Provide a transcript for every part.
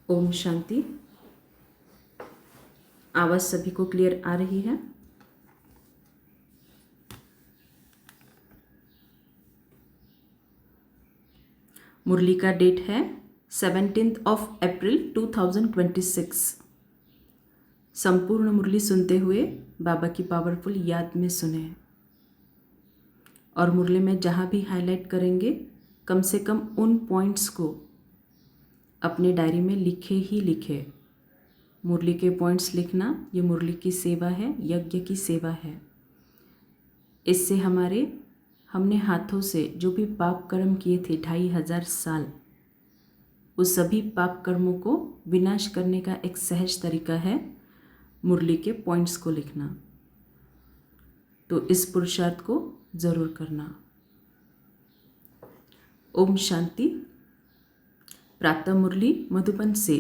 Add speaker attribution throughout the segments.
Speaker 1: ओम शांति। आवाज़ सभी को क्लियर आ रही है? मुरली का डेट है 17 अप्रैल 2026। संपूर्ण मुरली सुनते हुए बाबा की पावरफुल याद में सुने और मुरली में जहाँ भी हाईलाइट करेंगे कम से कम उन पॉइंट्स को अपने डायरी में लिखे ही लिखे। मुरली के पॉइंट्स लिखना ये मुरली की सेवा है, यज्ञ की सेवा है। इससे हमने हाथों से जो भी पाप कर्म किए थे 2500 साल, उस सभी पाप कर्मों को विनाश करने का एक सहज तरीका है मुरली के पॉइंट्स को लिखना। तो इस पुरुषार्थ को ज़रूर करना। ओम शांति। प्रातः मुरली मधुबन से।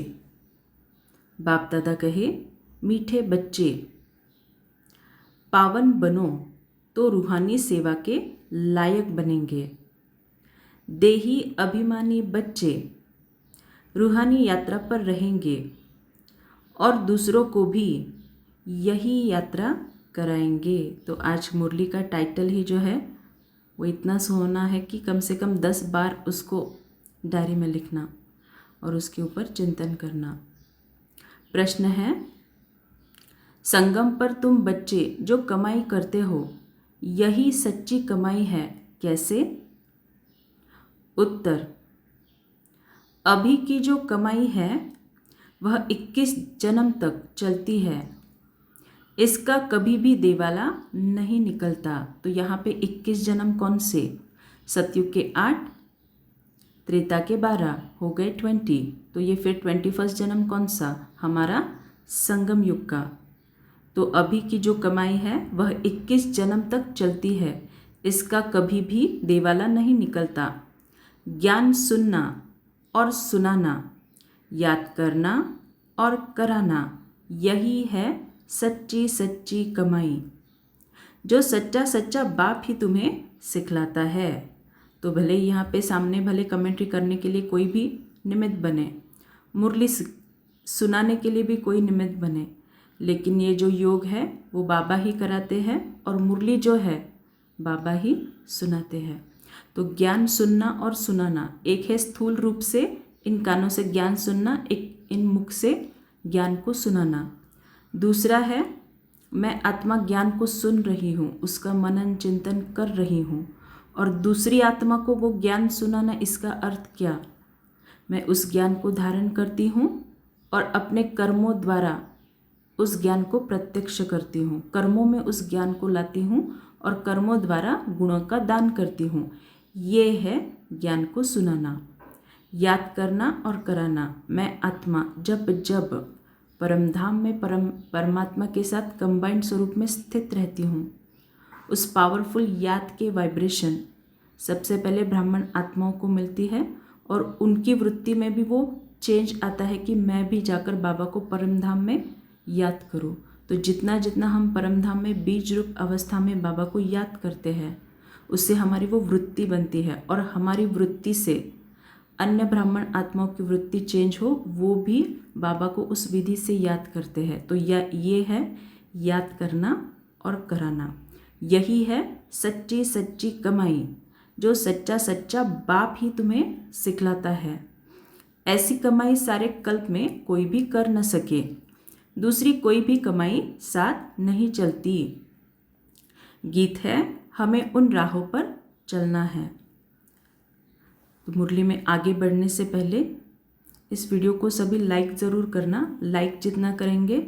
Speaker 1: बाप दादा कहे, मीठे बच्चे, पावन बनो तो रूहानी सेवा के लायक बनेंगे। देही अभिमानी बच्चे रूहानी यात्रा पर रहेंगे और दूसरों को भी यही यात्रा कराएंगे। तो आज मुरली का टाइटल ही जो है वो इतना सोना है कि कम से कम 10 बार उसको डायरी में लिखना और उसके ऊपर चिंतन करना। प्रश्न है, संगम पर तुम बच्चे जो कमाई करते हो यही सच्ची कमाई है, कैसे? उत्तर, अभी की जो कमाई है वह 21 जन्म तक चलती है, इसका कभी भी देवाला नहीं निकलता। तो यहाँ पे 21 जन्म कौन से? सतयुग के 8, त्रेता के 12 हो गए 20। तो ये फिर 21 जन्म कौन सा? हमारा संगम युग का। तो अभी की जो कमाई है वह 21 जन्म तक चलती है, इसका कभी भी देवाला नहीं निकलता। ज्ञान सुनना और सुनाना, याद करना और कराना, यही है सच्ची सच्ची कमाई, जो सच्चा सच्चा बाप ही तुम्हें सिखलाता है। तो भले यहाँ पे सामने भले कमेंट्री करने के लिए कोई भी निमित्त बने, मुरली सुनाने के लिए भी कोई निमित्त बने, लेकिन ये जो योग है वो बाबा ही कराते हैं और मुरली जो है बाबा ही सुनाते हैं। तो ज्ञान सुनना और सुनाना, एक है स्थूल रूप से इन कानों से ज्ञान सुनना, एक इन मुख से ज्ञान को सुनाना। दूसरा है मैं आत्मा ज्ञान को सुन रही हूँ, उसका मनन चिंतन कर रही हूँ और दूसरी आत्मा को वो ज्ञान सुनाना। इसका अर्थ क्या? मैं उस ज्ञान को धारण करती हूँ और अपने कर्मों द्वारा उस ज्ञान को प्रत्यक्ष करती हूँ, कर्मों में उस ज्ञान को लाती हूँ और कर्मों द्वारा गुणों का दान करती हूँ। ये है ज्ञान को सुनाना। याद करना और कराना, मैं आत्मा जब जब परमधाम में परमात्मा के साथ कंबाइंड स्वरूप में स्थित रहती हूँ, उस पावरफुल याद के वाइब्रेशन सबसे पहले ब्राह्मण आत्माओं को मिलती है और उनकी वृत्ति में भी वो चेंज आता है कि मैं भी जाकर बाबा को परमधाम में याद करूँ। तो जितना जितना हम परमधाम में बीज रूप अवस्था में बाबा को याद करते हैं, उससे हमारी वो वृत्ति बनती है और हमारी वृत्ति से अन्य ब्राह्मण आत्माओं की वृत्ति चेंज हो, वो भी बाबा को उस विधि से याद करते हैं। तो ये है याद करना और कराना, यही है सच्ची सच्ची कमाई, जो सच्चा सच्चा बाप ही तुम्हें सिखलाता है। ऐसी कमाई सारे कल्प में कोई भी कर न सके, दूसरी कोई भी कमाई साथ नहीं चलती। गीत है, हमें उन राहों पर चलना है। तो मुरली में आगे बढ़ने से पहले इस वीडियो को सभी लाइक ज़रूर करना। लाइक जितना करेंगे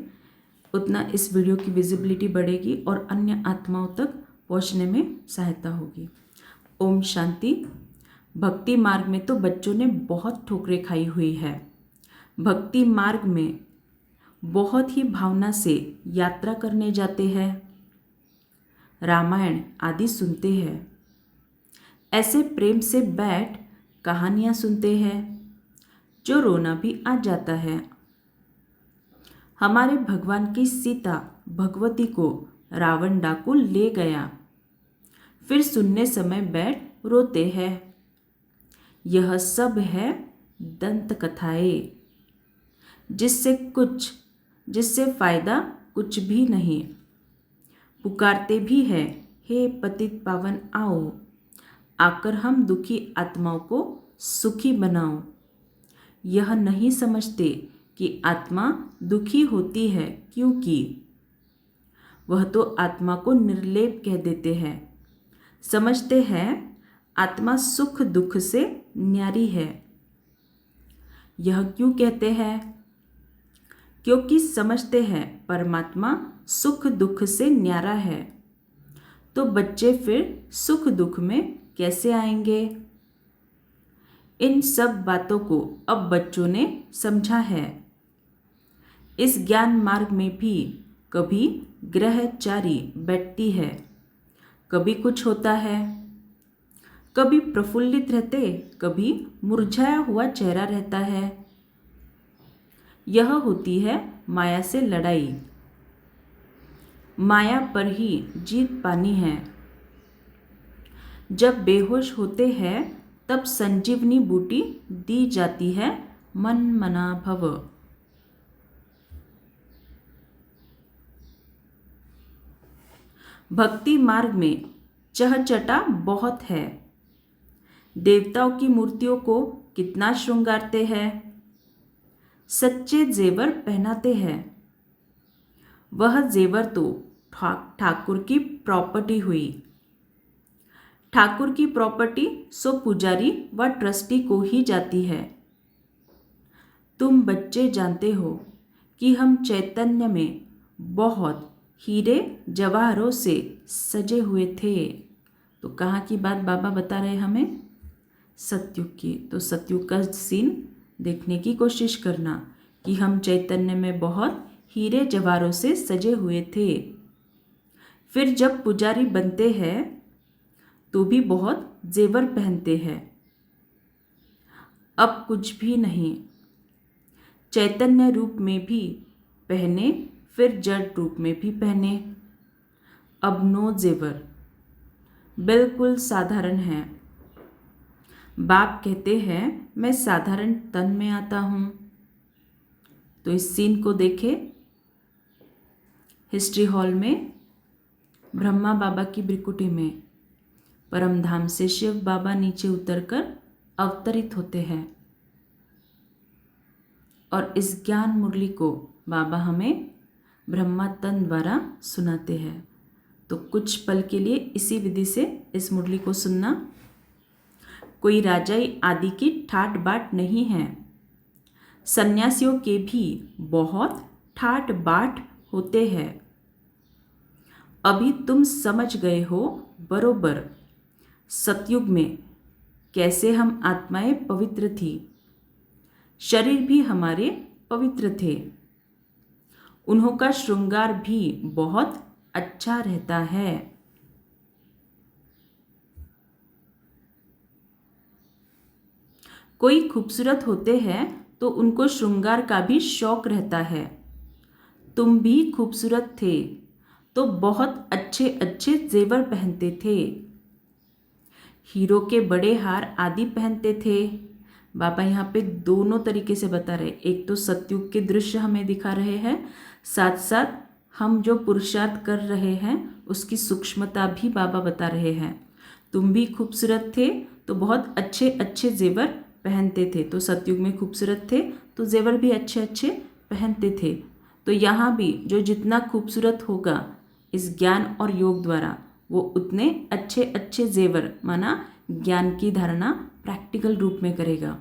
Speaker 1: उतना इस वीडियो की विजिबिलिटी बढ़ेगी और अन्य आत्माओं तक पहुंचने में सहायता होगी। ओम शांति। भक्ति मार्ग में तो बच्चों ने बहुत ठोकरें खाई हुई है। भक्ति मार्ग में बहुत ही भावना से यात्रा करने जाते हैं, रामायण आदि सुनते हैं, ऐसे प्रेम से बैठ कहानियाँ सुनते हैं जो रोना भी आ जाता है। हमारे भगवान की सीता भगवती को रावण डाकू ले गया, फिर सुनने समय बैठ रोते हैं। यह सब है दंत कथाएं। जिससे फायदा कुछ भी नहीं। पुकारते भी है, हे पतित पावन आओ, आकर हम दुखी आत्माओं को सुखी बनाओ। यह नहीं समझते कि आत्मा दुखी होती है, क्योंकि वह तो आत्मा को निर्लेप कह देते हैं। समझते हैं आत्मा सुख दुख से न्यारी है। यह क्यों कहते हैं? क्योंकि समझते हैं परमात्मा सुख दुख से न्यारा है, तो बच्चे फिर सुख दुख में कैसे आएंगे? इन सब बातों को अब बच्चों ने समझा है। इस ज्ञान मार्ग में भी कभी ग्रहचारी बैठती है, कभी कुछ होता है, कभी प्रफुल्लित रहते, कभी मुरझाया हुआ चेहरा रहता है। यह होती है माया से लड़ाई। माया पर ही जीत पानी है। जब बेहोश होते हैं तब संजीवनी बूटी दी जाती है, मन मना भव। भक्ति मार्ग में चहचटा बहुत है। देवताओं की मूर्तियों को कितना श्रृंगारते हैं, सच्चे जेवर पहनाते हैं। वह जेवर तो ठाकुर की प्रॉपर्टी हुई। ठाकुर की प्रॉपर्टी सो पुजारी व ट्रस्टी को ही जाती है। तुम बच्चे जानते हो कि हम चैतन्य में बहुत हीरे जवाहरों से सजे हुए थे। तो कहाँ की बात बाबा बता रहे हमें? सतयुग की। तो सतयुग का सीन देखने की कोशिश करना कि हम चैतन्य में बहुत हीरे जवाहरों से सजे हुए थे। फिर जब पुजारी बनते हैं तो भी बहुत जेवर पहनते हैं। अब कुछ भी नहीं, चैतन्य रूप में भी पहने, फिर जड़ रूप में भी पहने। अब नो जेवर, बिल्कुल साधारण है। बाप कहते हैं मैं साधारण तन में आता हूँ। तो इस सीन को देखे हिस्ट्री हॉल में ब्रह्मा बाबा की ब्रिकुटी में परमधाम से शिव बाबा नीचे उतरकर अवतरित होते हैं और इस ज्ञान मुरली को बाबा हमें ब्रह्मा तन द्वारा सुनाते हैं। तो कुछ पल के लिए इसी विधि से इस मुरली को सुनना। कोई राजाई आदि की ठाट बाट नहीं है। सन्यासियों के भी बहुत ठाट बाट होते हैं। अभी तुम समझ गए हो बरोबर सतयुग में कैसे हम आत्माएं पवित्र थी, शरीर भी हमारे पवित्र थे। उन्हों का श्रृंगार भी बहुत अच्छा रहता है। कोई खूबसूरत होते हैं तो उनको श्रृंगार का भी शौक रहता है। तुम भी खूबसूरत थे तो बहुत अच्छे अच्छे जेवर पहनते थे। हीरो के बड़े हार आदि पहनते थे। बाबा यहाँ पे दोनों तरीके से बता रहे, एक तो सतयुग के दृश्य हमें दिखा रहे हैं, साथ साथ हम जो पुरुषार्थ कर रहे हैं उसकी सूक्ष्मता भी बाबा बता रहे हैं। तुम भी खूबसूरत थे तो बहुत अच्छे अच्छे जेवर पहनते थे। तो सतयुग में खूबसूरत थे तो जेवर भी अच्छे अच्छे पहनते थे। तो यहाँ भी जो जितना खूबसूरत होगा इस ज्ञान और योग द्वारा वो उतने अच्छे अच्छे जेवर माना ज्ञान की धारणा प्रैक्टिकल रूप में करेगा।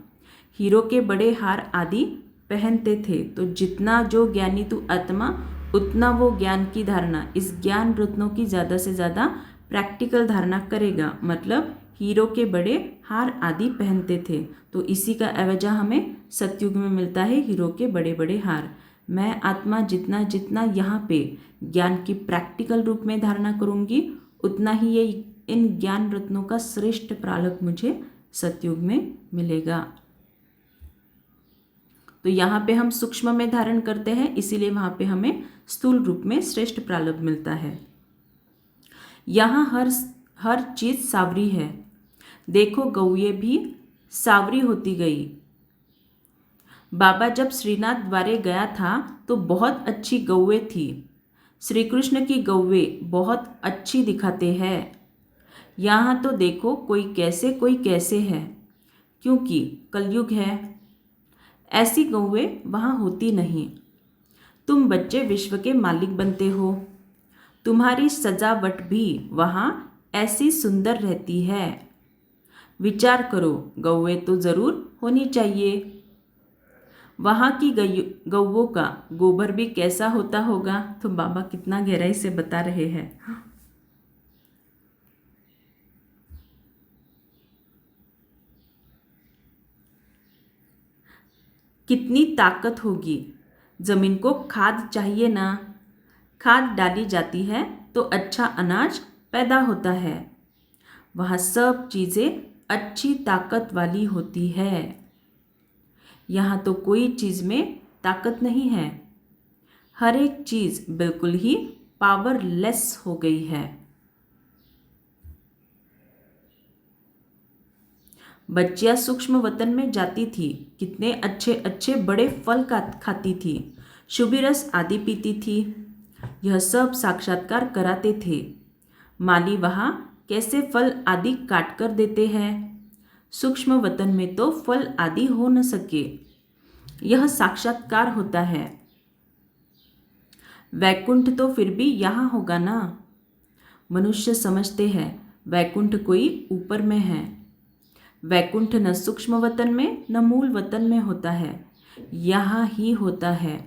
Speaker 1: हीरो के बड़े हार आदि पहनते थे तो जितना जो ज्ञानी तू आत्मा उतना वो ज्ञान की धारणा, इस ज्ञान रत्नों की ज़्यादा से ज़्यादा प्रैक्टिकल धारणा करेगा। मतलब हीरो के बड़े हार आदि पहनते थे तो इसी का एवजा हमें सतयुग में मिलता है, हीरो के बड़े बड़े हार। मैं आत्मा जितना जितना यहाँ पे ज्ञान की प्रैक्टिकल रूप में धारणा करूँगी उतना ही ये इन ज्ञान रत्नों का श्रेष्ठ प्रालक मुझे सतयुग में मिलेगा। तो यहाँ पे हम सूक्ष्म में धारण करते हैं, इसीलिए वहाँ पे हमें स्थूल रूप में श्रेष्ठ प्रालक मिलता है। यहाँ हर चीज़ सावरी है। देखो गौए भी सावरी होती गई। बाबा जब श्रीनाथ द्वारे गया था तो बहुत अच्छी गौवें थी। श्री कृष्ण की गौवें बहुत अच्छी दिखाते हैं। यहाँ तो देखो कोई कैसे है, क्योंकि कलयुग है। ऐसी गौवें वहाँ होती नहीं। तुम बच्चे विश्व के मालिक बनते हो। तुम्हारी सजावट भी वहाँ ऐसी सुंदर रहती है। विचार करो, गौवें तो ज़रूर होनी चाहिए। वहाँ की गौवों का गोबर भी कैसा होता होगा। तो बाबा कितना गहराई से बता रहे हैं। कितनी ताकत होगी। जमीन को खाद चाहिए ना, खाद डाली जाती है तो अच्छा अनाज पैदा होता है। वह सब चीज़ें अच्छी ताकत वाली होती है। यहाँ तो कोई चीज़ में ताकत नहीं है। हर एक चीज़ बिल्कुल ही पावरलेस हो गई है। बच्चियाँ सूक्ष्म वतन में जाती थी, कितने अच्छे अच्छे बड़े फल खाती थी, शुभी रस आदि पीती थी। यह सब साक्षात्कार कराते थे। माली वहाँ कैसे फल आदि काट कर देते हैं। सूक्ष्म वतन में तो फल आदि हो न सके। यह साक्षात्कार होता है। वैकुंठ तो फिर भी यहाँ होगा ना। मनुष्य समझते हैं वैकुंठ कोई ऊपर में है। वैकुंठ न सूक्ष्म वतन में न मूल वतन में होता है, यहाँ ही होता है।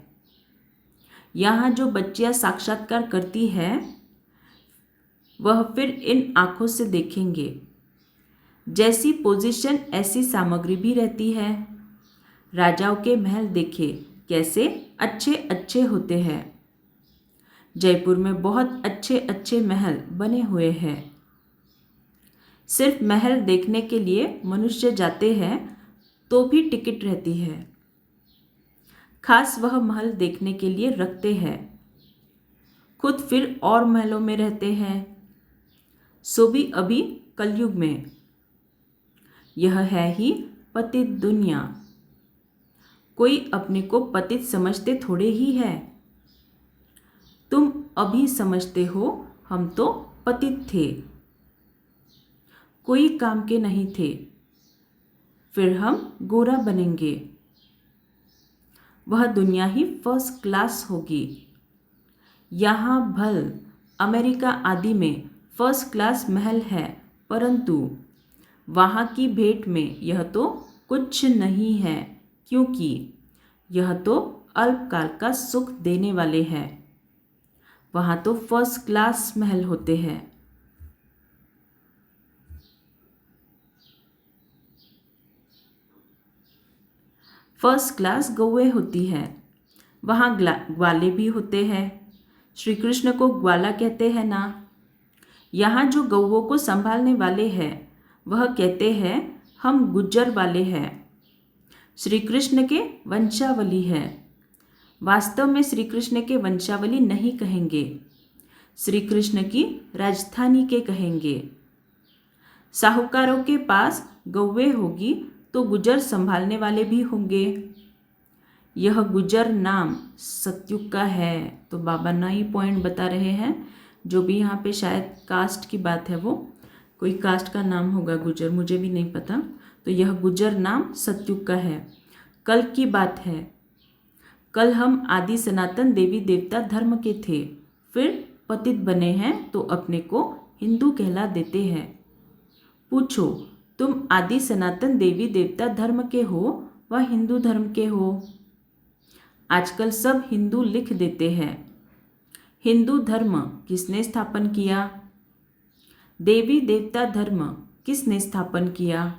Speaker 1: यहाँ जो बच्चियाँ साक्षात्कार करती है वह फिर इन आँखों से देखेंगे। जैसी पोजीशन ऐसी सामग्री भी रहती है। राजाओं के महल देखे कैसे अच्छे अच्छे होते हैं। जयपुर में बहुत अच्छे अच्छे महल बने हुए हैं। सिर्फ महल देखने के लिए मनुष्य जाते हैं तो भी टिकट रहती है। खास वह महल देखने के लिए रखते हैं, खुद फिर और महलों में रहते हैं, सो भी अभी कलयुग में। यह है ही पतित दुनिया। कोई अपने को पतित समझते थोड़े ही है। तुम अभी समझते हो हम तो पतित थे, कोई काम के नहीं थे, फिर हम गोरा बनेंगे। वह दुनिया ही फर्स्ट क्लास होगी। यहाँ भल अमेरिका आदि में फर्स्ट क्लास महल है, परंतु वहाँ की भेंट में यह तो कुछ नहीं है, क्योंकि यह तो अल्पकाल का सुख देने वाले हैं। वहाँ तो फर्स्ट क्लास महल होते हैं। फर्स्ट क्लास गौएं होती है। वहाँ ग्वाले भी होते हैं। श्री कृष्ण को ग्वाला कहते हैं ना। यहाँ जो गौओं को संभालने वाले हैं वह कहते हैं हम गुज्जर वाले हैं, श्री कृष्ण के वंशावली है। वास्तव में श्री कृष्ण के वंशावली नहीं कहेंगे, श्री कृष्ण की राजधानी के कहेंगे। साहूकारों के पास गौवें होगी तो गुजर संभालने वाले भी होंगे। यह गुजर नाम सतयुग का है। तो बाबा नई पॉइंट बता रहे हैं। जो भी यहाँ पे शायद कास्ट की बात है, वो कोई कास्ट का नाम होगा गुजर, मुझे भी नहीं पता। तो यह गुजर नाम सतयुग का है। कल की बात है। कल हम आदि सनातन देवी देवता धर्म के थे, फिर पतित बने हैं तो अपने को हिंदू कहला देते हैं। पूछो, तुम आदि सनातन देवी देवता धर्म के हो व हिंदू धर्म के हो? आजकल सब हिंदू लिख देते हैं। हिंदू धर्म किसने स्थापन किया? देवी देवता धर्म किसने स्थापन किया?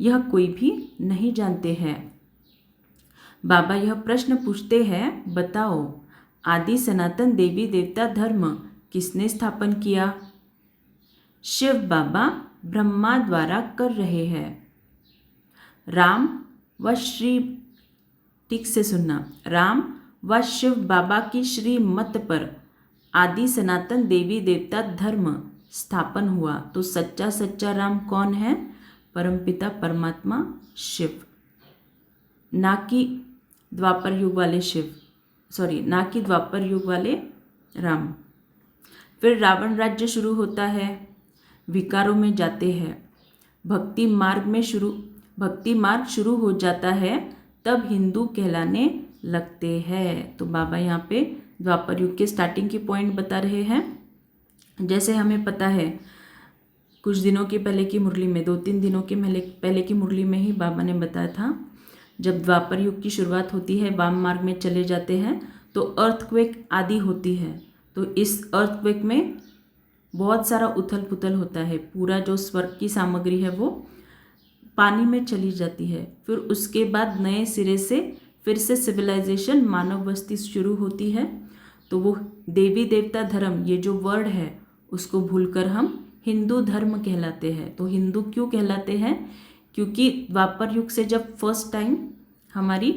Speaker 1: यह कोई भी नहीं जानते हैं। बाबा यह प्रश्न पूछते हैं, बताओ आदि सनातन देवी देवता धर्म किसने स्थापन किया? शिव बाबा ब्रह्मा द्वारा कर रहे हैं। राम व श्री, ठीक से सुनना, राम व शिव बाबा की श्री मत पर आदि सनातन देवी देवता धर्म स्थापन हुआ। तो सच्चा राम कौन है? परमपिता परमात्मा शिव। ना कि द्वापर युग वाले शिव, ना कि द्वापर युग वाले राम। फिर रावण राज्य शुरू होता है, विकारों में जाते हैं, भक्ति मार्ग शुरू हो जाता है, तब हिंदू कहलाने लगते हैं। तो बाबा यहाँ पे द्वापर युग के स्टार्टिंग की पॉइंट बता रहे हैं। जैसे हमें पता है कुछ दिनों के पहले की मुरली में, 2-3 दिनों के पहले की मुरली में ही बाबा ने बताया था, जब द्वापर युग की शुरुआत होती है, वाम मार्ग में चले जाते हैं तो अर्थक्वेक आदि होती है। तो इस अर्थक्वेक में बहुत सारा उथल पुथल होता है, पूरा जो स्वर्ग की सामग्री है वो पानी में चली जाती है। फिर उसके बाद नए सिरे से फिर से सिविलाइजेशन, मानव बस्ती शुरू होती है। तो वो देवी देवता धर्म, ये जो वर्ड है उसको भूलकर हम हिंदू धर्म कहलाते हैं। तो हिंदू क्यों कहलाते हैं? क्योंकि द्वापर युग से जब फर्स्ट टाइम हमारी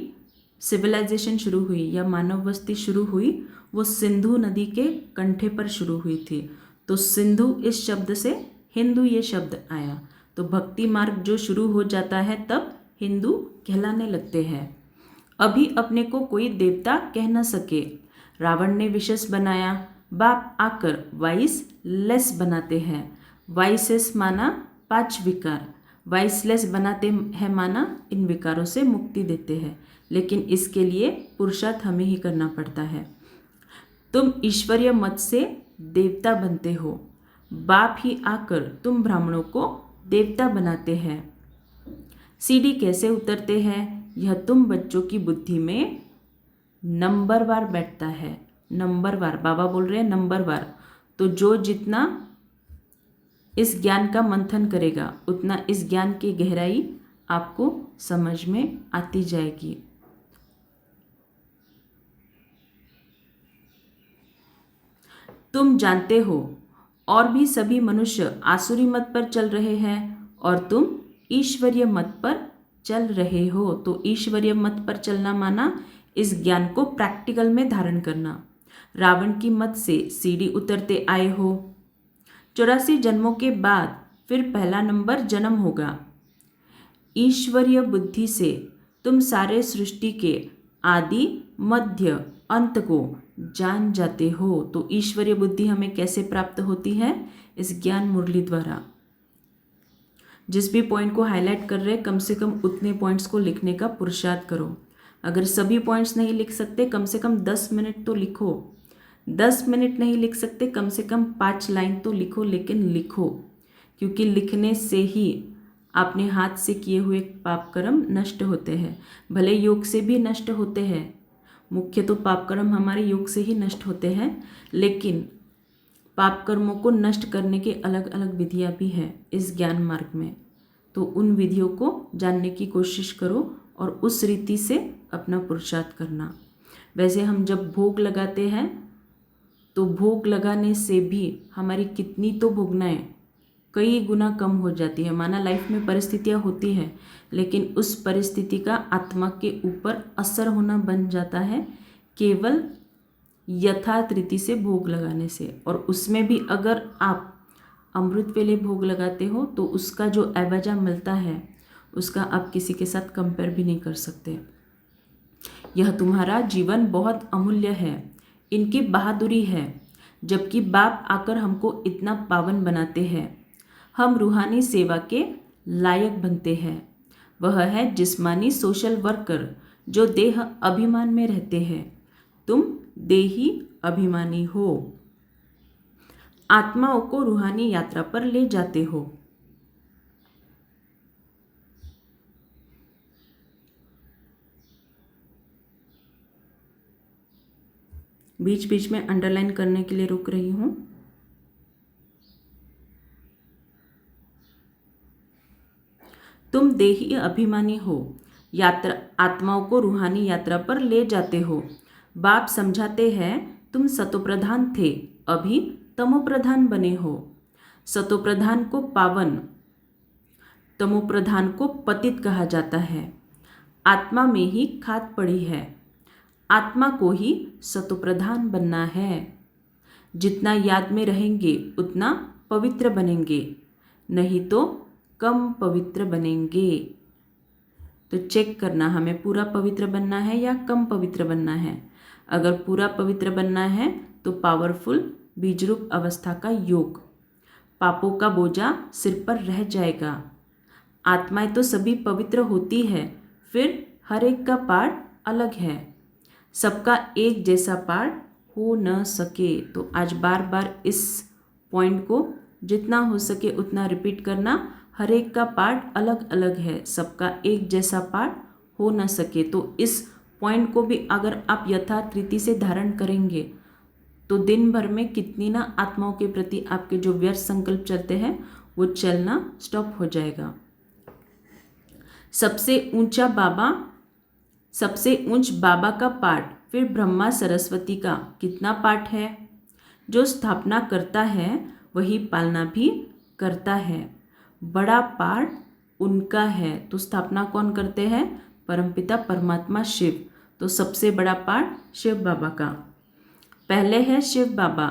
Speaker 1: सिविलाइजेशन शुरू हुई या मानव बस्ती शुरू हुई, वो सिंधु नदी के कंठे पर शुरू हुई थी। तो सिंधु इस शब्द से हिंदू ये शब्द आया। तो भक्ति मार्ग जो शुरू हो जाता है तब हिंदू कहलाने लगते हैं। अभी अपने को कोई देवता कह न सके, रावण ने विशेष बनाया, बाप आकर वाइस लेस बनाते हैं। वाइसेस माना 5 विकार, वाइसलेस बनाते हैं माना इन विकारों से मुक्ति देते हैं, लेकिन इसके लिए पुरुषार्थ हमें ही करना पड़ता है। तुम ईश्वरीय मत से देवता बनते हो, बाप ही आकर तुम ब्राह्मणों को देवता बनाते हैं। सीढ़ी कैसे उतरते हैं, यह तुम बच्चों की बुद्धि में नंबरवार बैठता है। नंबरवार, बाबा बोल रहे हैं नंबरवार। तो जो जितना इस ज्ञान का मंथन करेगा उतना इस ज्ञान की गहराई आपको समझ में आती जाएगी। तुम जानते हो और भी सभी मनुष्य आसुरी मत पर चल रहे हैं और तुम ईश्वरीय मत पर चल रहे हो। तो ईश्वरीय मत पर चलना माना इस ज्ञान को प्रैक्टिकल में धारण करना। रावण की मत से सीढ़ी उतरते आए हो, 84 जन्मों के बाद फिर पहला नंबर जन्म होगा। ईश्वरीय बुद्धि से तुम सारे सृष्टि के आदि मध्य अंत को जान जाते हो। तो ईश्वरीय बुद्धि हमें कैसे प्राप्त होती है? इस ज्ञान मुरली द्वारा। जिस भी पॉइंट को हाईलाइट कर रहे हैं कम से कम उतने पॉइंट्स को लिखने का पुरुषार्थ करो। अगर सभी पॉइंट्स नहीं लिख सकते कम से कम 10 मिनट तो लिखो। 10 मिनट नहीं लिख सकते कम से कम 5 लाइन तो लिखो, लेकिन लिखो, क्योंकि लिखने से ही अपने हाथ से किए हुए पाप कर्म नष्ट होते हैं। भले योग से भी नष्ट होते हैं, मुख्य तो पाप कर्म हमारे योग से ही नष्ट होते हैं, लेकिन पाप कर्मों को नष्ट करने के अलग अलग विधियाँ भी हैं इस ज्ञान मार्ग में। तो उन विधियों को जानने की कोशिश करो और उस रीति से अपना पुरुषार्थ करना। वैसे हम जब भोग लगाते हैं तो भोग लगाने से भी हमारी कितनी तो भोगनाएं कई गुना कम हो जाती है। माना लाइफ में परिस्थितियाँ होती हैं, लेकिन उस परिस्थिति का आत्मा के ऊपर असर होना बन जाता है केवल यथार्थ रीति से भोग लगाने से। और उसमें भी अगर आप अमृत वेले भोग लगाते हो तो उसका जो एवजा मिलता है उसका आप किसी के साथ कंपेयर भी नहीं कर सकते। यह तुम्हारा जीवन बहुत अमूल्य है, इनकी बहादुरी है, जबकि बाप आकर हमको इतना पावन बनाते हैं। हम रूहानी सेवा के लायक बनते हैं। वह है जिस्मानी सोशल वर्कर जो देह अभिमान में रहते हैं। तुम देही अभिमानी हो, आत्माओं को रूहानी यात्रा पर ले जाते हो। बीच बीच में अंडरलाइन करने के लिए रुक रही हूँ। तुम देही अभिमानी हो, यात्रा आत्माओं को रूहानी यात्रा पर ले जाते हो। बाप समझाते हैं तुम सतोप्रधान थे, अभी तमोप्रधान बने हो। सतोप्रधान को पावन, तमोप्रधान को पतित कहा जाता है। आत्मा में ही खाद पड़ी है, आत्मा को ही सतोप्रधान बनना है। जितना याद में रहेंगे उतना पवित्र बनेंगे, नहीं तो कम पवित्र बनेंगे। तो चेक करना हमें पूरा पवित्र बनना है या कम पवित्र बनना है। अगर पूरा पवित्र बनना है तो पावरफुल बीजरूप अवस्था का योग, पापों का बोझा सिर पर रह जाएगा। आत्माएं तो सभी पवित्र होती है, फिर हर एक का पाठ अलग है, सबका एक जैसा पाठ हो न सके। तो आज बार बार इस पॉइंट को जितना हो सके उतना रिपीट करना। हर एक का पाठ अलग अलग है, सबका एक जैसा पाठ हो न सके। तो इस पॉइंट को भी अगर आप यथार्थ रीति से धारण करेंगे तो दिन भर में कितनी ना आत्माओं के प्रति आपके जो व्यर्थ संकल्प चलते हैं वो चलना स्टॉप हो जाएगा। सबसे ऊंच बाबा का पाठ, फिर ब्रह्मा सरस्वती का कितना पाठ है? जो स्थापना करता है वही पालना भी करता है। बड़ा पाठ उनका है। तो स्थापना कौन करते हैं? परमपिता परमात्मा शिव। तो सबसे बड़ा पाठ शिव बाबा का। पहले है शिव बाबा,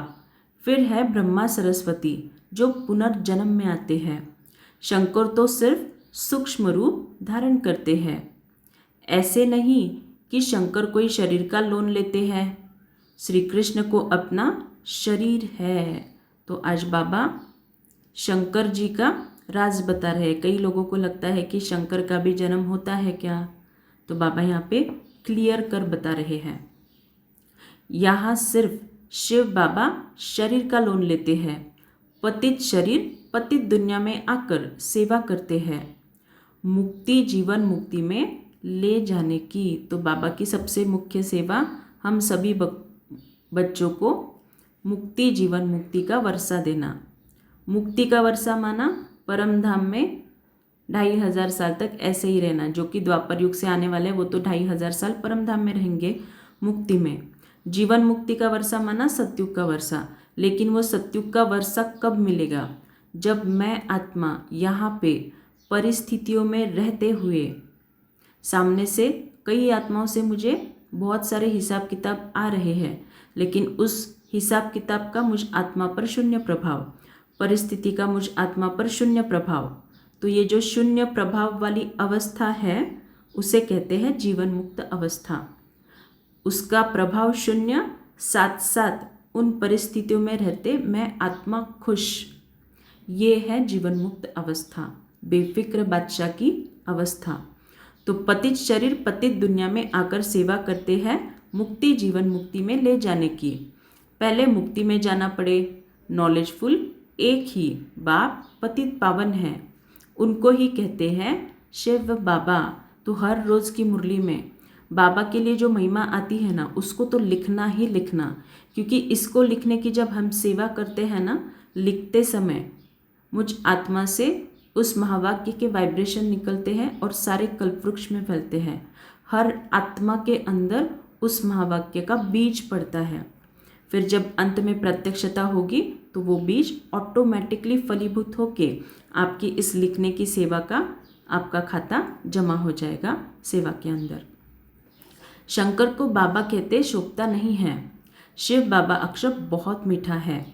Speaker 1: फिर है ब्रह्मा सरस्वती जो पुनर्जन्म में आते हैं। शंकर तो सिर्फ सूक्ष्म रूप धारण करते हैं। ऐसे नहीं कि शंकर कोई शरीर का लोन लेते हैं, श्री कृष्ण को अपना शरीर है। तो आज बाबा शंकर जी का राज बता रहे हैं। कई लोगों को लगता है कि शंकर का भी जन्म होता है क्या, तो बाबा यहाँ पे क्लियर कर बता रहे हैं। यहाँ सिर्फ शिव बाबा शरीर का लोन लेते हैं। पतित शरीर पतित दुनिया में आकर सेवा करते हैं, मुक्ति जीवन मुक्ति में ले जाने की। तो बाबा की सबसे मुख्य सेवा हम सभी बच्चों को मुक्ति जीवन मुक्ति का वर्षा देना। मुक्ति का वर्षा माना परम धाम में 2500 साल तक ऐसे ही रहना। जो कि द्वापर युग से आने वाले वो तो 2500 साल परम धाम में रहेंगे मुक्ति में। जीवन मुक्ति का वर्षा माना सतयुग का वर्षा। लेकिन वो सतयुग का वर्षा कब मिलेगा? जब मैं आत्मा यहाँ पे परिस्थितियों में रहते हुए, सामने से कई आत्माओं से मुझे बहुत सारे हिसाब किताब आ रहे हैं, लेकिन उस हिसाब किताब का मुझ आत्मा पर शून्य प्रभाव, परिस्थिति का मुझ आत्मा पर शून्य प्रभाव। तो ये जो शून्य प्रभाव वाली अवस्था है उसे कहते हैं जीवन मुक्त अवस्था। उसका प्रभाव शून्य, साथ साथ उन परिस्थितियों में रहते मैं आत्मा खुश। ये है जीवन मुक्त अवस्था, बेफिक्र बादशाह की अवस्था। तो पतित शरीर पतित दुनिया में आकर सेवा करते हैं मुक्ति जीवन मुक्ति में ले जाने की। पहले मुक्ति में जाना पड़े। नॉलेजफुल एक ही बाप पतित पावन है, उनको ही कहते हैं शिव बाबा। तो हर रोज़ की मुरली में बाबा के लिए जो महिमा आती है ना, उसको तो लिखना ही लिखना। क्योंकि इसको लिखने की जब हम सेवा करते हैं ना, लिखते समय मुझ आत्मा से उस महावाक्य के वाइब्रेशन निकलते हैं और सारे कल्पवृक्ष में फैलते हैं। हर आत्मा के अंदर उस महावाक्य का बीज पड़ता है। फिर जब अंत में प्रत्यक्षता होगी तो वो बीज ऑटोमेटिकली फलीभूत होके आपकी इस लिखने की सेवा का आपका खाता जमा हो जाएगा सेवा के अंदर। शंकर को बाबा कहते शोभता नहीं है। शिव बाबा अक्षर बहुत मीठा है।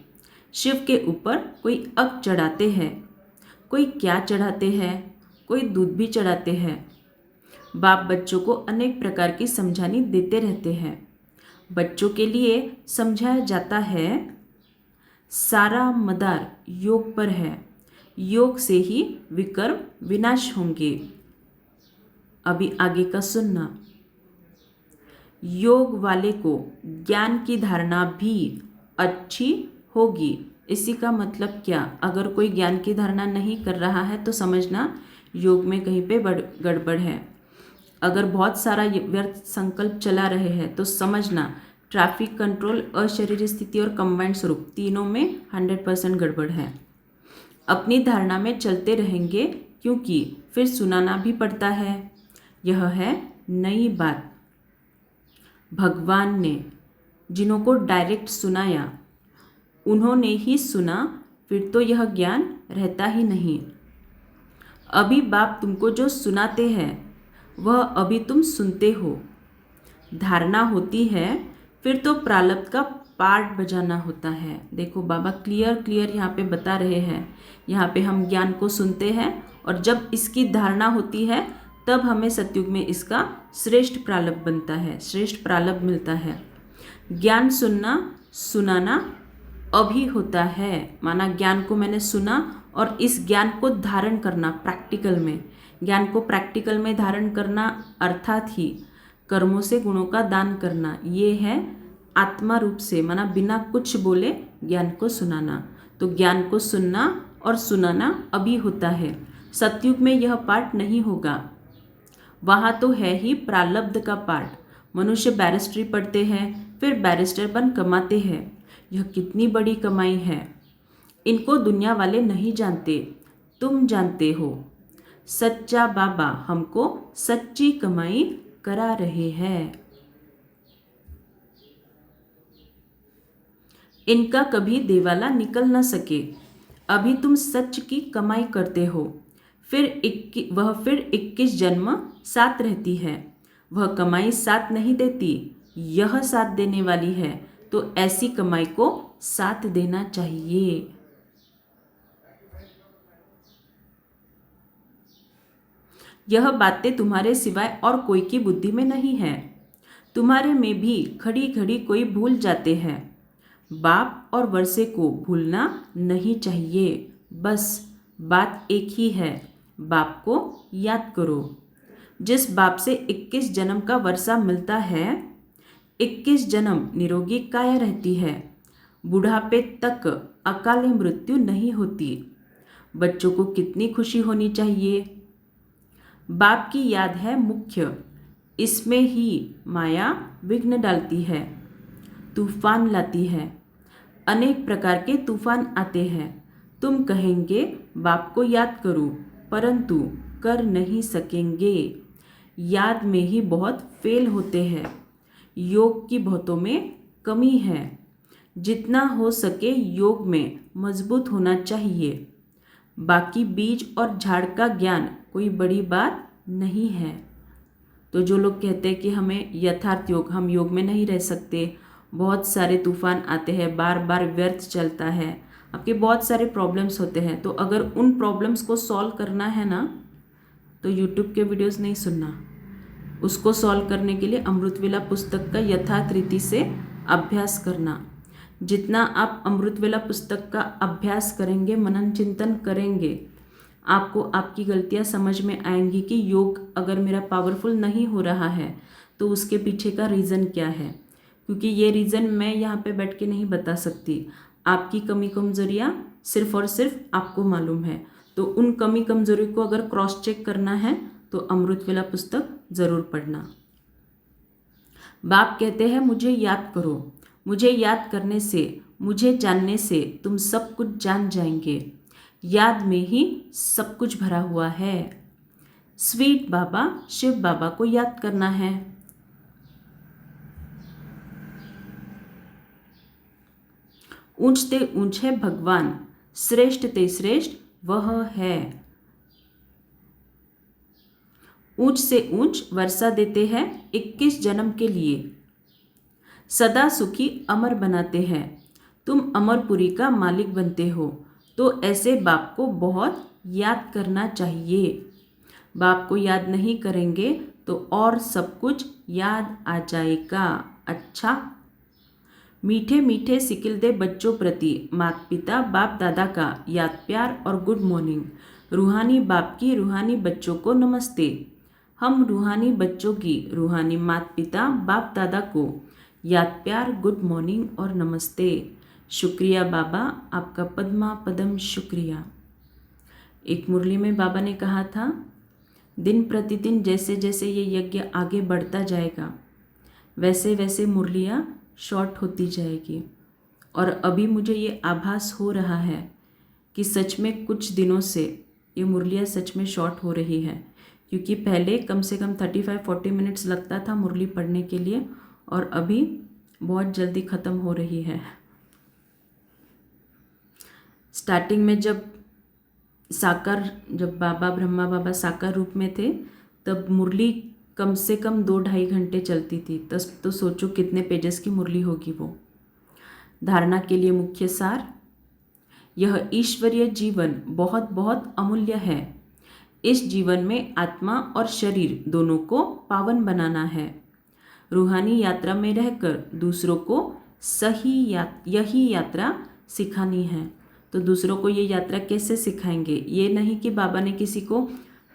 Speaker 1: शिव के ऊपर कोई अग चढ़ाते हैं, कोई क्या चढ़ाते हैं, कोई दूध भी चढ़ाते हैं। बाप बच्चों को अनेक प्रकार की समझानी देते रहते हैं। बच्चों के लिए समझाया जाता है सारा मदार योग पर है, योग से ही विकर्म विनाश होंगे। अभी आगे का सुनना। योग वाले को ज्ञान की धारणा भी अच्छी होगी। इसी का मतलब क्या? अगर कोई ज्ञान की धारणा नहीं कर रहा है तो समझना योग में कहीं पे गड़बड़ है। अगर बहुत सारा व्यर्थ संकल्प चला रहे हैं तो समझना ट्रैफिक कंट्रोल, अशरीरी स्थिति और कंबाइंड स्वरूप तीनों में 100% गड़बड़ है। अपनी धारणा में चलते रहेंगे क्योंकि फिर सुनाना भी पड़ता है। यह है नई बात। भगवान ने जिन्हों को डायरेक्ट सुनाया उन्होंने ही सुना, फिर तो यह ज्ञान रहता ही नहीं। अभी बाप तुमको जो सुनाते हैं वह अभी तुम सुनते हो। धारणा होती है फिर तो प्रारब्ध का पार्ट बजाना होता है। देखो बाबा क्लियर यहाँ पे बता रहे हैं। यहाँ पे हम ज्ञान को सुनते हैं और जब इसकी धारणा होती है तब हमें सतयुग में इसका श्रेष्ठ प्रालब्ध बनता है, श्रेष्ठ प्रालब्ध मिलता है। ज्ञान सुनना सुनाना अभी होता है, माना ज्ञान को मैंने सुना और इस ज्ञान को धारण करना प्रैक्टिकल में, ज्ञान को प्रैक्टिकल में धारण करना अर्थात ही कर्मों से गुणों का दान करना, ये है आत्मा रूप से, माना बिना कुछ बोले ज्ञान को सुनाना। तो ज्ञान को सुनना और सुनाना अभी होता है, सतयुग में यह पार्ट नहीं होगा। वहाँ तो है ही प्रालब्ध का पार्ट। मनुष्य बैरिस्ट्री पढ़ते हैं, फिर बैरिस्टर बन कमाते हैं। यह कितनी बड़ी कमाई है, इनको दुनिया वाले नहीं जानते, तुम जानते हो। सच्चा बाबा हमको सच्ची कमाई करा रहे हैं। इनका कभी देवाला निकल न सके। अभी तुम सच की कमाई करते हो, वह फिर 21 जन्म साथ रहती है। वह कमाई साथ नहीं देती, यह साथ देने वाली है, तो ऐसी कमाई को साथ देना चाहिए। यह बातें तुम्हारे सिवाय और कोई की बुद्धि में नहीं है। तुम्हारे में भी खड़ी खड़ी कोई भूल जाते हैं। बाप और वर्षे को भूलना नहीं चाहिए। बस बात एक ही है, बाप को याद करो। जिस बाप से 21 जन्म का वर्षा मिलता है, 21 जन्म निरोगी काया रहती है। बुढ़ापे तक अकाल मृत्यु नहीं होती। बच्चों को कितनी खुशी होनी चाहिए। बाप की याद है मुख्य, इसमें ही माया विघ्न डालती है, तूफान लाती है। अनेक प्रकार के तूफान आते हैं। तुम कहेंगे बाप को याद करो, परंतु कर नहीं सकेंगे। याद में ही बहुत फेल होते हैं। योग की बहुतों में कमी है। जितना हो सके योग में मजबूत होना चाहिए। बाकी बीज और झाड़ का ज्ञान कोई बड़ी बात नहीं है। तो जो लोग कहते हैं कि हमें यथार्थ योग, हम योग में नहीं रह सकते, बहुत सारे तूफान आते हैं, बार बार व्यर्थ चलता है, आपके बहुत सारे प्रॉब्लम्स होते हैं, तो अगर उन प्रॉब्लम्स को सॉल्व करना है ना, तो यूट्यूब के वीडियोस नहीं सुनना। उसको सॉल्व करने के लिए अमृतवेला पुस्तक का यथार्थ रीति से अभ्यास करना। जितना आप अमृतवेला पुस्तक का अभ्यास करेंगे, मनन चिंतन करेंगे, आपको आपकी गलतियां समझ में आएंगी कि योग अगर मेरा पावरफुल नहीं हो रहा है तो उसके पीछे का रीज़न क्या है। क्योंकि ये रीज़न मैं यहाँ पे बैठ के नहीं बता सकती। आपकी कमी कमजोरियाँ सिर्फ और सिर्फ आपको मालूम है। तो उन कमी कमजोरी को अगर क्रॉस चेक करना है तो अमृतवेला पुस्तक ज़रूर पढ़ना। बाप कहते हैं मुझे याद करो। मुझे याद करने से, मुझे जानने से तुम सब कुछ जान जाएंगे। याद में ही सब कुछ भरा हुआ है। स्वीट बाबा शिव बाबा को याद करना है। ऊंचते ऊंच है भगवान, श्रेष्ठ ते श्रेष्ठ वह है। ऊंच से ऊंच वर्षा देते हैं 21 जन्म के लिए। सदा सुखी अमर बनाते हैं। तुम अमरपुरी का मालिक बनते हो, तो ऐसे बाप को बहुत याद करना चाहिए। बाप को याद नहीं करेंगे तो और सब कुछ याद आ जाएगा। अच्छा, मीठे मीठे सिकिल दे बच्चों प्रति माता पिता बाप दादा का याद प्यार और गुड मॉर्निंग। रूहानी बाप की रूहानी बच्चों को नमस्ते। हम रूहानी बच्चों की रूहानी माता पिता बाप दादा को याद प्यार गुड मॉर्निंग और नमस्ते। शुक्रिया बाबा, आपका पद्मा पदम शुक्रिया। एक मुरली में बाबा ने कहा था, दिन प्रतिदिन जैसे जैसे ये यज्ञ आगे बढ़ता जाएगा वैसे वैसे मुरलियाँ शॉर्ट होती जाएगी। और अभी मुझे ये आभास हो रहा है कि सच में कुछ दिनों से ये मुरलियाँ सच में शॉर्ट हो रही है। क्योंकि पहले कम से कम 35-40 मिनट्स लगता था मुरली पढ़ने के लिए, और अभी बहुत जल्दी ख़त्म हो रही है। स्टार्टिंग में जब बाबा ब्रह्मा बाबा साकार रूप में थे, तब मुरली कम से कम 2-2.5 घंटे चलती थी। तो सोचो कितने पेजेस की मुरली होगी वो। धारणा के लिए मुख्य सार, यह ईश्वरीय जीवन बहुत बहुत अमूल्य है। इस जीवन में आत्मा और शरीर दोनों को पावन बनाना है। रूहानी यात्रा में रहकर दूसरों को यही यात्रा सिखानी है। तो दूसरों को ये यात्रा कैसे सिखाएंगे? ये नहीं कि बाबा ने किसी को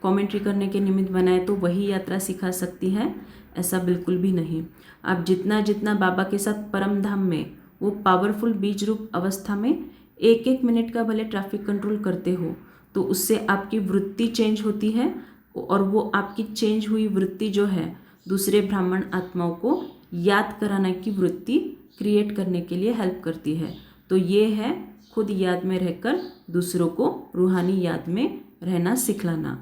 Speaker 1: कमेंट्री करने के निमित्त बनाए तो वही यात्रा सिखा सकती है, ऐसा बिल्कुल भी नहीं। आप जितना जितना बाबा के साथ परम धाम में वो पावरफुल बीज रूप अवस्था में 1-1 मिनट का भले ट्रैफिक कंट्रोल करते हो, तो उससे आपकी वृत्ति चेंज होती है और वो आपकी चेंज हुई वृत्ति जो है दूसरे ब्राह्मण आत्माओं को याद कराने की वृत्ति क्रिएट करने के लिए हेल्प करती है। तो ये है खुद याद में रहकर दूसरों को रूहानी याद में रहना सिखलाना।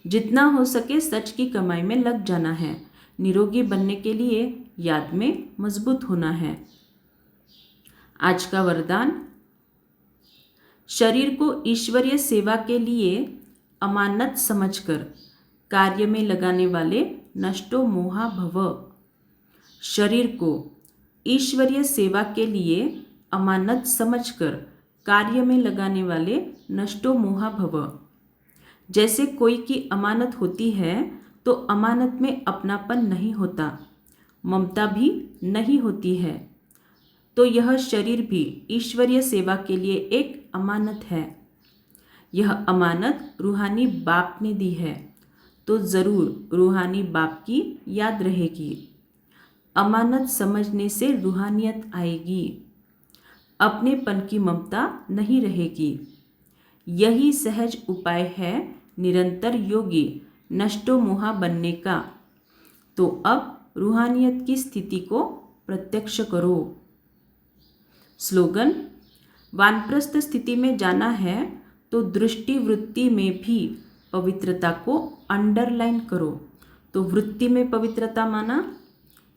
Speaker 1: जितना हो सके सच की कमाई में लग जाना है। निरोगी बनने के लिए याद में मजबूत होना है। आज का वरदान, शरीर को ईश्वरीय सेवा के लिए अमानत समझकर कार्य में लगाने वाले नष्टो मोहा भव। शरीर को ईश्वरीय सेवा के लिए अमानत समझकर कार्य में लगाने वाले नष्टो मोहा भव। जैसे कोई की अमानत होती है तो अमानत में अपनापन नहीं होता, ममता भी नहीं होती है। तो यह शरीर भी ईश्वरीय सेवा के लिए एक अमानत है। यह अमानत रूहानी बाप ने दी है, तो ज़रूर रूहानी बाप की याद रहेगी। अमानत समझने से रूहानियत आएगी, अपनेपन की ममता नहीं रहेगी। यही सहज उपाय है निरंतर योगी नष्टो मोहा बनने का। तो अब रूहानियत की स्थिति को प्रत्यक्ष करो। स्लोगन, वानप्रस्थ स्थिति में जाना है तो दृष्टि वृत्ति में भी पवित्रता को अंडरलाइन करो। तो वृत्ति में पवित्रता माना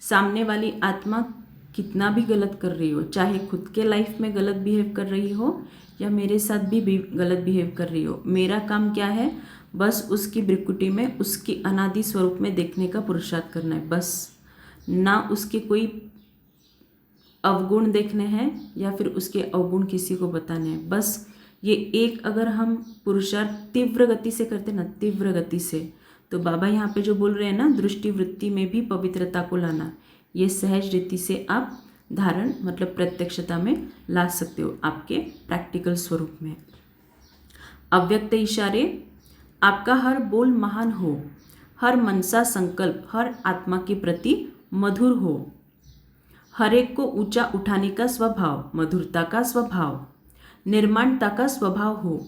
Speaker 1: सामने वाली आत्मा कितना भी गलत कर रही हो, चाहे खुद के लाइफ में गलत बिहेव कर रही हो या मेरे साथ भी गलत बिहेव कर रही हो, मेरा काम क्या है? बस उसकी ब्रिकुटी में उसकी अनादि स्वरूप में देखने का पुरुषार्थ करना है। बस ना उसके कोई अवगुण देखने हैं या फिर उसके अवगुण किसी को बताने हैं। बस ये एक अगर हम पुरुषार्थ तीव्र गति से करते ना, तीव्र गति से, तो बाबा यहाँ पे जो बोल रहे हैं ना, दृष्टि वृत्ति में भी पवित्रता को लाना, ये सहज रीति से आप धारण मतलब प्रत्यक्षता में ला सकते हो आपके प्रैक्टिकल स्वरूप में। अव्यक्त इशारे, आपका हर बोल महान हो, हर मनसा संकल्प हर आत्मा के प्रति मधुर हो, हर एक को ऊंचा उठाने का स्वभाव, मधुरता का स्वभाव, निर्माणता का स्वभाव हो।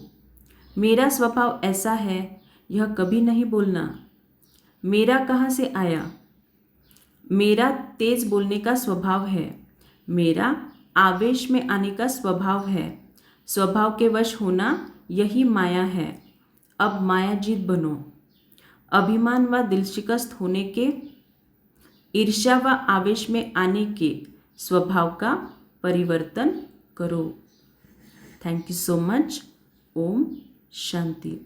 Speaker 1: मेरा स्वभाव ऐसा है, यह कभी नहीं बोलना मेरा कहाँ से आया। मेरा तेज बोलने का स्वभाव है, मेरा आवेश में आने का स्वभाव है। स्वभाव के वश होना यही माया है, अब माया जीत बनो। अभिमान व दिल शिकस्त होने के, ईर्ष्या व आवेश में आने के स्वभाव का परिवर्तन करो। Thank you so much. ओम शांति।